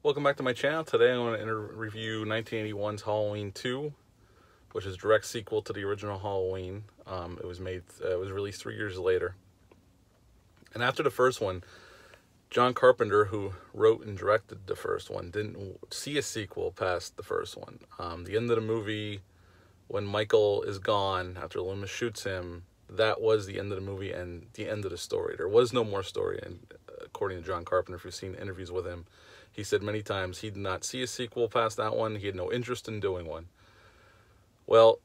Welcome back to my channel. Today I'm going to review 1981's Halloween 2, which is a direct sequel to the original Halloween. It was released 3 years later. And after the first one, John Carpenter, who wrote and directed the first one, didn't see a sequel past the first one. The end of the movie, when Michael is gone after Loomis shoots him, that was the end of the movie and the end of the story. There was no more story, and according to John Carpenter, if you've seen interviews with him, he said many times he did not see a sequel past that one. He had no interest in doing one. Well,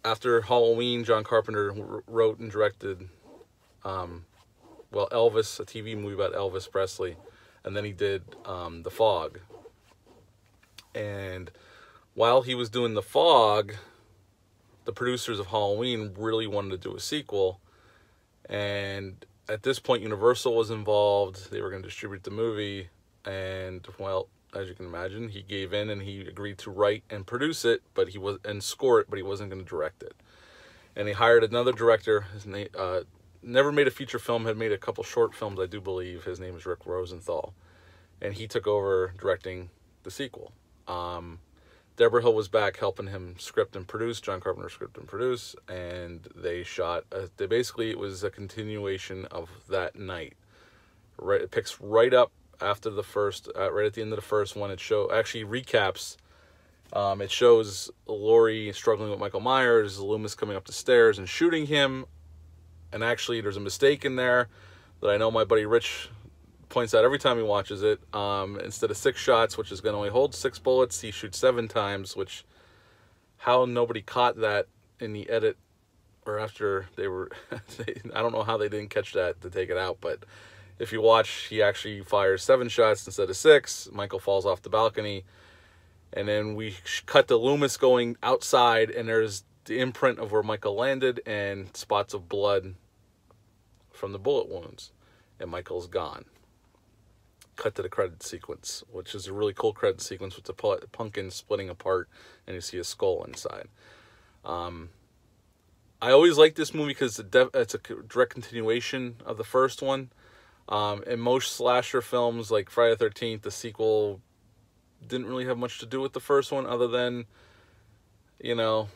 after Halloween, John Carpenter wrote and directed, Elvis, a TV movie about Elvis Presley, and then he did The Fog. And while he was doing The Fog, the producers of Halloween really wanted to do a sequel, and at this point Universal was involved. They were going to distribute the movie, and well, as you can imagine, he gave in and he agreed to write and produce it, and score it, but he wasn't going to direct it. And he hired another director. His name never made a feature film, had made a couple short films, I do believe. His name is Rick Rosenthal, and he took over directing the sequel. Deborah Hill was back helping him script and produce, John Carpenter script and produce, and they shot, basically it was a continuation of that night. Right, it picks right up after the first, right at the end of the first one. It actually recaps, it shows Laurie struggling with Michael Myers, Loomis coming up the stairs and shooting him, and actually there's a mistake in there that I know my buddy Rich points out every time he watches it. Instead of 6 shots, which is going to only hold 6 bullets, he shoots 7 times, which, how nobody caught that in the edit, or after they were, I don't know how they didn't catch that to take it out, but if you watch, he actually fires 7 shots instead of 6. Michael falls off the balcony, and then we cut to Loomis going outside, and there's the imprint of where Michael landed and spots of blood from the bullet wounds, and Michael's gone. Cut to the credit sequence, which is a really cool credit sequence with the pumpkin splitting apart, and you see a skull inside. I always like this movie because it's a direct continuation of the first one. In most slasher films, like Friday the 13th, the sequel didn't really have much to do with the first one, other than, Friday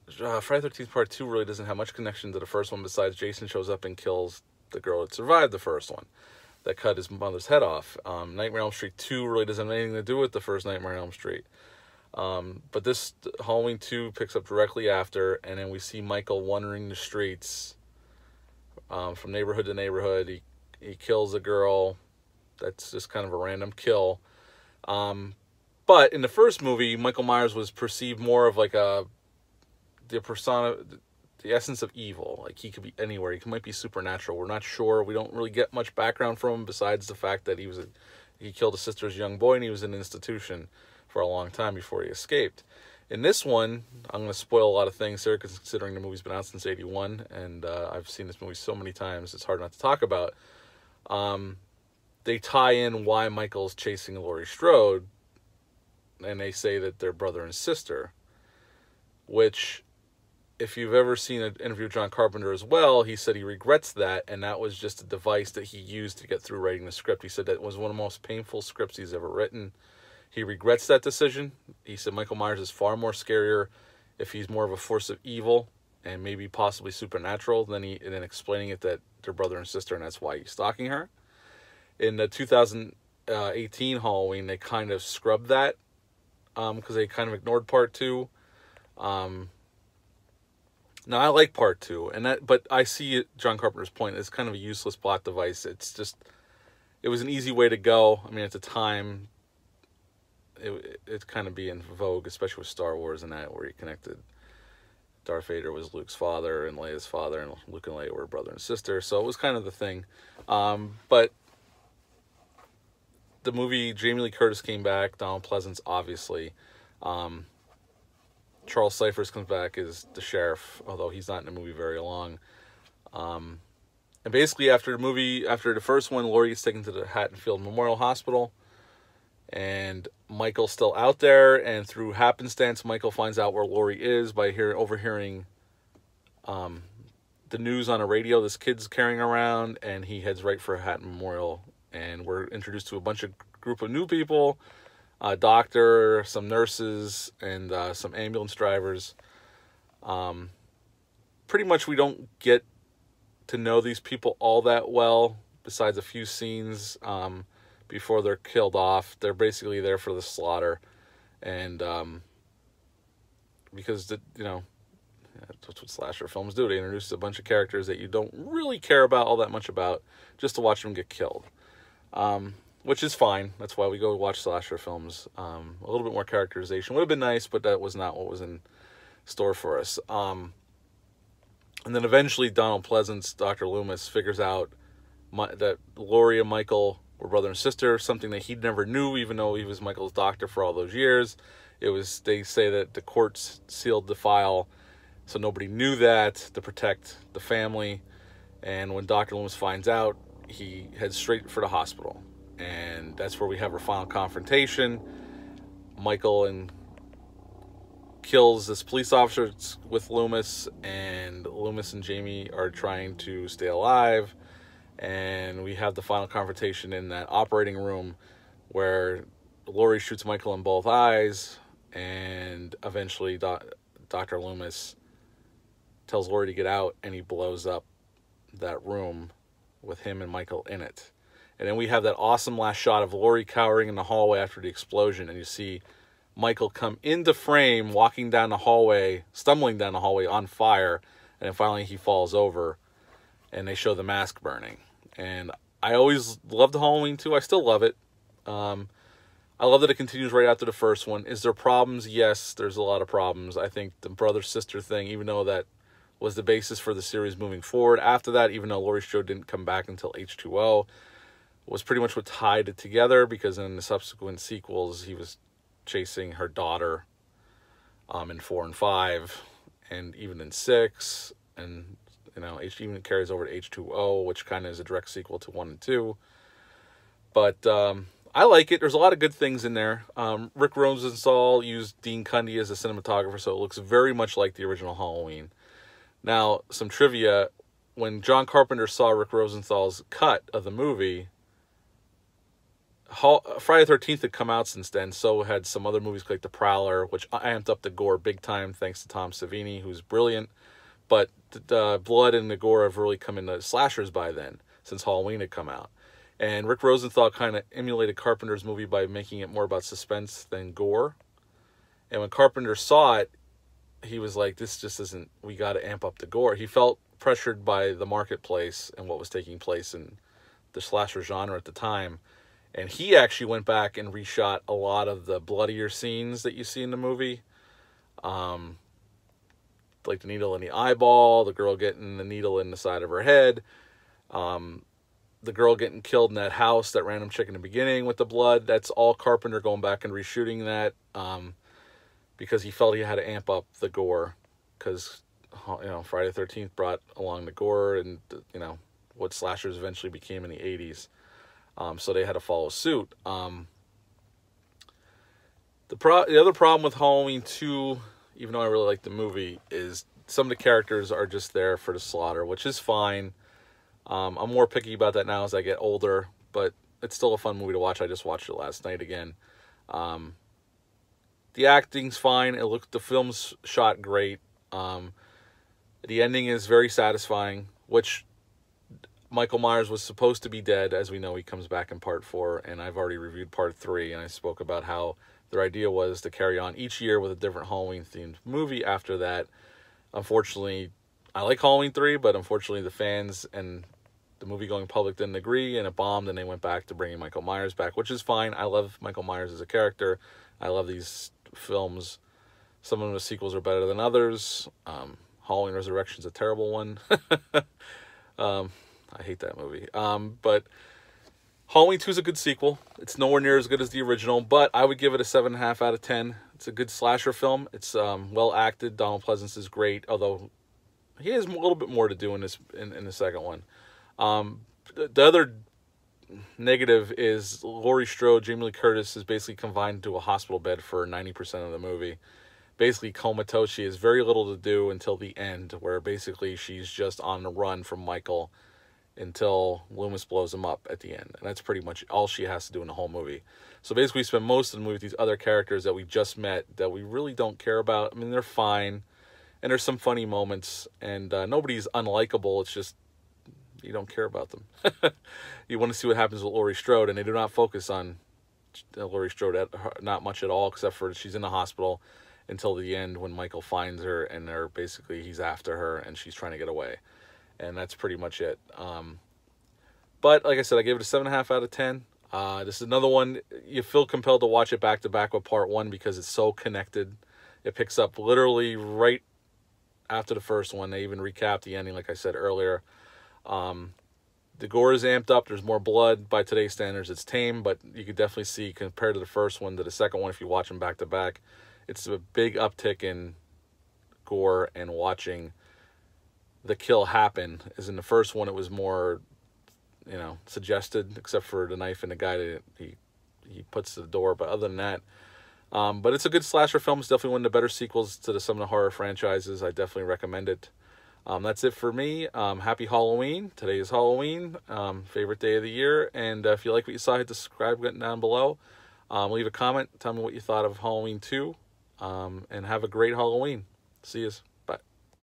the 13th Part 2 really doesn't have much connection to the first one, besides Jason shows up and kills the girl that survived the first one, that cut his mother's head off. Nightmare on Elm Street 2 really doesn't have anything to do with the first Nightmare on Elm Street. But this Halloween 2 picks up directly after, and then we see Michael wandering the streets from neighborhood to neighborhood. He kills a girl. That's just kind of a random kill. But in the first movie, Michael Myers was perceived more of like the essence of evil. Like, he could be anywhere. He might be supernatural. We're not sure. We don't really get much background from him besides the fact that he killed his sister's young boy, and he was in an institution for a long time before he escaped. In this one, I'm going to spoil a lot of things here, considering the movie's been out since '81, and I've seen this movie so many times, it's hard not to talk about. They tie in why Michael's chasing Laurie Strode, and they say that they're brother and sister, which, if you've ever seen an interview with John Carpenter as well, he said he regrets that, and that was just a device that he used to get through writing the script. He said that was one of the most painful scripts he's ever written. He regrets that decision. He said Michael Myers is far more scarier if he's more of a force of evil and maybe possibly supernatural than explaining it that they're brother and sister, and that's why he's stalking her. In the 2018 Halloween, they kind of scrubbed that because they kind of ignored Part 2. Now, I like Part 2, but I see John Carpenter's point. It's kind of a useless plot device. It was an easy way to go. I mean, at the time, it's kind of be in vogue, especially with Star Wars and that, where he connected Darth Vader was Luke's father and Leia's father, and Luke and Leia were brother and sister. So it was kind of the thing. But the movie, Jamie Lee Curtis came back, Donald Pleasance, obviously. Charles Cyphers comes back as the sheriff, although he's not in the movie very long. And basically, after the first one, Laurie gets taken to the Haddonfield Memorial Hospital, and Michael's still out there, and through happenstance, Michael finds out where Laurie is by overhearing the news on a radio this kid's carrying around, and he heads right for Hatton Memorial and we're introduced to a group of new people, a doctor, some nurses, and some ambulance drivers. Pretty much we don't get to know these people all that well, besides a few scenes before they're killed off. They're basically there for the slaughter, and because that's what slasher films do. They introduce a bunch of characters that you don't really care about all that much about, just to watch them get killed, which is fine. That's why we go watch slasher films. A little bit more characterization would have been nice, but that was not what was in store for us. And then eventually Donald Pleasance, Dr. Loomis, figures out that Laurie and Michael were brother and sister, something that he never knew, even though he was Michael's doctor for all those years. They say that the courts sealed the file, so nobody knew that, to protect the family. And when Dr. Loomis finds out, he heads straight for the hospital. And that's where we have our final confrontation. Michael kills this police officer with Loomis, and Loomis and Jamie are trying to stay alive. And we have the final confrontation in that operating room where Laurie shoots Michael in both eyes, and eventually Dr. Loomis tells Laurie to get out, and he blows up that room with him and Michael in it. And then we have that awesome last shot of Laurie cowering in the hallway after the explosion, and you see Michael come into frame, walking down the hallway, stumbling down the hallway on fire, and then finally he falls over, and they show the mask burning. And I always loved Halloween 2. I still love it. I love that it continues right after the first one. Is there problems? Yes, there's a lot of problems. I think the brother-sister thing, even though that was the basis for the series moving forward, after that, even though Laurie Strode didn't come back until H2O, was pretty much what tied it together, because in the subsequent sequels, he was chasing her daughter in 4 and 5, and even in 6, and even carries over to H2O, which kind of is a direct sequel to 1 and 2. But I like it. There's a lot of good things in there. Rick Rosenthal used Dean Cundey as a cinematographer, so it looks very much like the original Halloween. Now, some trivia: when John Carpenter saw Rick Rosenthal's cut of the movie, Friday the 13th had come out since then, so had some other movies like The Prowler, which amped up the gore big time thanks to Tom Savini, who's brilliant. But the blood and the gore have really come into slashers by then, since Halloween had come out. And Rick Rosenthal kind of emulated Carpenter's movie by making it more about suspense than gore. And when Carpenter saw it, he was like, this just isn't, we got to amp up the gore. He felt pressured by the marketplace and what was taking place in the slasher genre at the time. And he actually went back and reshot a lot of the bloodier scenes that you see in the movie. Like the needle in the eyeball, the girl getting the needle in the side of her head, the girl getting killed in that house, that random chick in the beginning with the blood. That's all Carpenter going back and reshooting that, because he felt he had to amp up the gore, because Friday the 13th brought along the gore and what slashers eventually became in the 80s. So they had to follow suit. The other problem with Halloween 2, even though I really like the movie, is some of the characters are just there for the slaughter, which is fine. I'm more picky about that now as I get older, but it's still a fun movie to watch. I just watched it last night again. The acting's fine. The film's shot great. The ending is very satisfying, which Michael Myers was supposed to be dead. As we know, he comes back in part 4, and I've already reviewed part 3, and I spoke about how their idea was to carry on each year with a different Halloween-themed movie after that. Unfortunately, I like Halloween 3, but unfortunately the fans and the movie-going public didn't agree, and it bombed, and they went back to bringing Michael Myers back, which is fine. I love Michael Myers as a character. I love these films. Some of the sequels are better than others. Halloween Resurrection's a terrible one. I hate that movie. But Halloween 2 is a good sequel. It's nowhere near as good as the original, but I would give it a 7.5 out of 10. It's a good slasher film. It's well acted. Donald Pleasance is great, although he has a little bit more to do in the second one. The other negative is Laurie Strode, Jamie Lee Curtis, is basically confined to a hospital bed for 90% of the movie. Basically comatose. She has very little to do until the end, where basically she's just on the run from Michael until Loomis blows him up at the end. And that's pretty much all she has to do in the whole movie. So basically we spend most of the movie with these other characters that we just met that we really don't care about. I mean, they're fine, and there's some funny moments, and nobody's unlikable. It's just you don't care about them. You want to see what happens with Laurie Strode, and they do not focus on Laurie Strode not much at all, except for she's in the hospital until the end when Michael finds her, and he's after her, and she's trying to get away. And that's pretty much it. But like I said, I gave it a 7.5 out of 10. This is another one you feel compelled to watch it back to back with part one because it's so connected. It picks up literally right after the first one. They even recap the ending, like I said earlier. The gore is amped up. There's more blood. By today's standards, it's tame, but you could definitely see, compared to the first one to the second one, if you watch them back to back, it's a big uptick in gore and watching the kill happen. As in the first one, it was more, suggested, except for the knife and the guy that he puts to the door. But other than that, but it's a good slasher film. It's definitely one of the better sequels to some of the horror franchises. I definitely recommend it. That's it for me. Happy Halloween. Today is Halloween. Favorite day of the year. And if you like what you saw, hit the subscribe button down below. Leave a comment. Tell me what you thought of Halloween 2. And have a great Halloween. See yous.